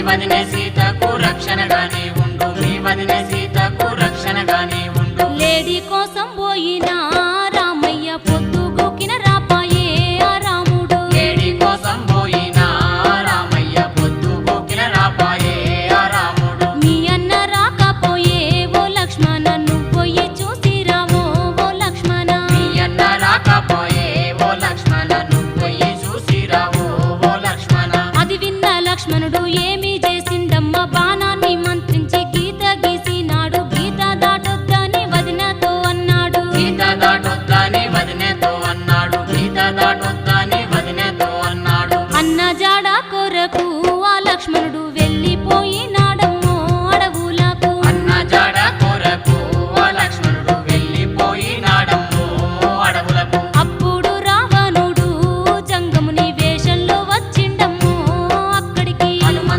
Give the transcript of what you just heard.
వదినే సీతకు రక్షణగానే ఉండు మీ వదినే సీతకు రక్షణగానే ఉండు లేడి కోసం పోయినా రామయ్య పొద్దుగూకిన రాపాయే ఆ రాముడు లేడి కోసం పోయినా రామయ్య పొద్దుగూకిన రాపాయే ఆ రాముడు మీ అన్న రాకపోయే ఓ లక్ష్మణ నువ్వు పోయి చూసిరావో ఓ లక్ష్మణ మీ అన్న రాకపోయే ఓ లక్ష్మణ నువ్వు పోయి చూసిరావో ఓ లక్ష్మణ అది విన్న లక్ష్మణుడు ఏమి చేసిండమ్మ బాణాన్ని మంత్రించి గీత గీసినాడు గీత దాటొద్దని వదినతో అన్నాడు గీత దాటొద్దని వదినేతో అన్నాడు గీత దాటొద్దని వదినేతో అన్నాడు అన్న జాడ కొరకు ఆ లక్ష్మణుడు